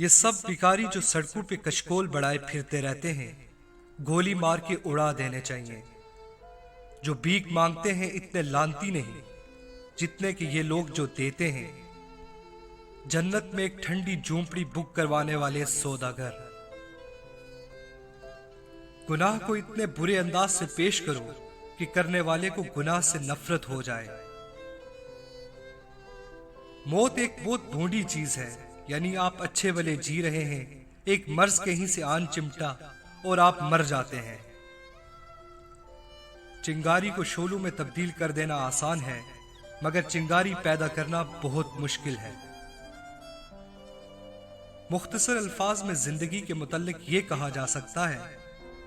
یہ سب بھکاری جو سڑکوں پہ کشکول بڑھائے پھرتے رہتے ہیں گولی مار کے اڑا دینے چاہیے۔ جو بھیک مانگتے ہیں اتنے لانتی نہیں جتنے کہ یہ لوگ جو دیتے ہیں۔ جنت میں ایک ٹھنڈی جھونپڑی بک کروانے والے سوداگر۔ گناہ کو اتنے برے انداز سے پیش کرو کہ کرنے والے کو گناہ سے نفرت ہو جائے۔ موت ایک بہت بھونڈی چیز ہے، یعنی آپ اچھے بھلے جی رہے ہیں، ایک مرض کہیں سے آن چمٹا اور آپ مر جاتے ہیں۔ چنگاری کو شعلوں میں تبدیل کر دینا آسان ہے، مگر چنگاری پیدا کرنا بہت مشکل ہے۔ مختصر الفاظ میں زندگی کے متعلق یہ کہا جا سکتا ہے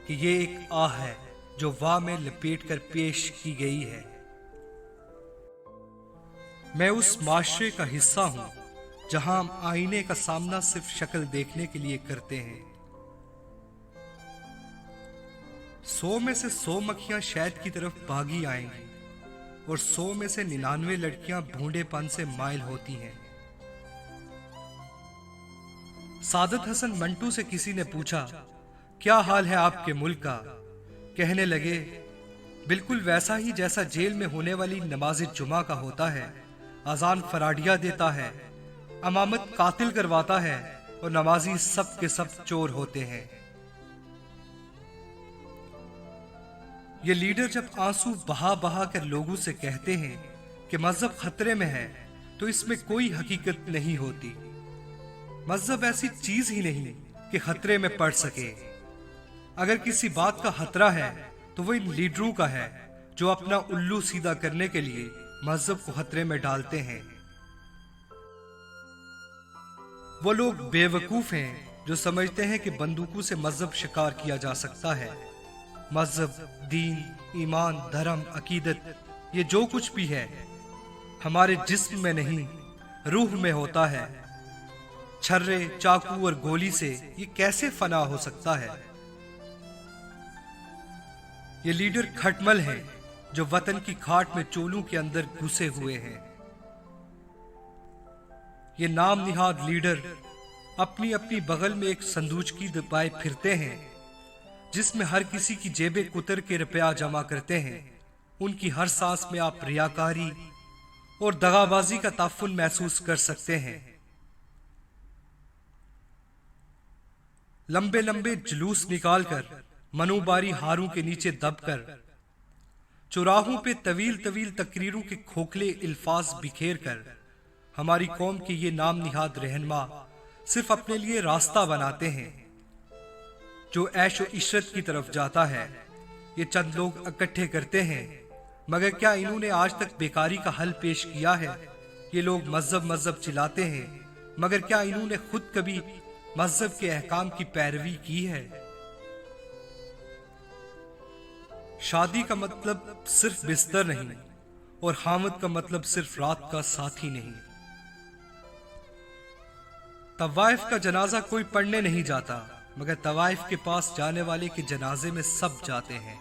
کہ یہ ایک آہ ہے جو واہ میں لپیٹ کر پیش کی گئی ہے۔ میں اس معاشرے کا حصہ ہوں جہاں ہم آئینے کا سامنا صرف شکل دیکھنے کے لیے کرتے ہیں۔ 100 میں سے 100 مکھیاں شہد کی طرف بھاگی آئیں گی اور 100 میں سے 99 لڑکیاں بھونڈے پن سے مائل ہوتی ہیں۔ سعادت حسن منٹو سے کسی نے پوچھا، کیا حال ہے آپ کے ملک کا؟ کہنے لگے، بالکل ویسا ہی جیسا جیل میں ہونے والی نماز جمعہ کا ہوتا ہے۔ اذان فراڈیا دیتا ہے، امامت قاتل کرواتا ہے اور نمازی سب کے سب چور ہوتے ہیں۔ یہ لیڈر جب آنسو بہا بہا کر لوگوں سے کہتے ہیں کہ مذہب خطرے میں ہے تو اس میں کوئی حقیقت نہیں ہوتی۔ مذہب ایسی چیز ہی نہیں کہ خطرے میں پڑ سکے۔ اگر کسی بات کا خطرہ ہے تو وہ ان لیڈروں کا ہے جو اپنا الو سیدھا کرنے کے لیے مذہب کو خطرے میں ڈالتے ہیں۔ وہ لوگ بے وقوف ہیں جو سمجھتے ہیں کہ بندوقوں سے مذہب شکار کیا جا سکتا ہے۔ مذہب، دین، ایمان، دھرم، عقیدت، یہ جو کچھ بھی ہے ہمارے جسم میں نہیں روح میں ہوتا ہے۔ چھرے، چاقو اور گولی سے یہ کیسے فنا ہو سکتا ہے؟ یہ لیڈر کھٹمل ہیں جو وطن کی کھاٹ میں چولوں کے اندر گھسے ہوئے ہیں۔ یہ نام نہاد لیڈر اپنی اپنی بغل میں ایک صندوقچی دبائے پھرتے ہیں جس میں ہر کسی کی جیبیں کتر کے روپیہ جمع کرتے ہیں۔ ان کی ہر سانس میں آپ ریاکاری اور دغابازی کا تعفن محسوس کر سکتے ہیں۔ لمبے لمبے جلوس نکال کر، منوباری ہاروں کے نیچے دب کر، چوراہوں پہ طویل طویل تقریروں کے کھوکھلے الفاظ بکھیر کر، ہماری قوم کے یہ نام نہاد رہنما صرف اپنے لیے راستہ بناتے ہیں جو عیش و عشرت کی طرف جاتا ہے۔ یہ چند لوگ اکٹھے کرتے ہیں، مگر کیا انہوں نے آج تک بیکاری کا حل پیش کیا ہے؟ یہ لوگ مذہب مذہب چلاتے ہیں، مگر کیا انہوں نے خود کبھی مذہب کے احکام کی پیروی کی ہے؟ شادی کا مطلب صرف بستر نہیں اور خامد کا مطلب صرف رات کا ساتھی نہیں۔ طوائف کا جنازہ کوئی پڑھنے نہیں جاتا، مگر طوائف کے پاس جانے والے کے جنازے میں سب جاتے ہیں۔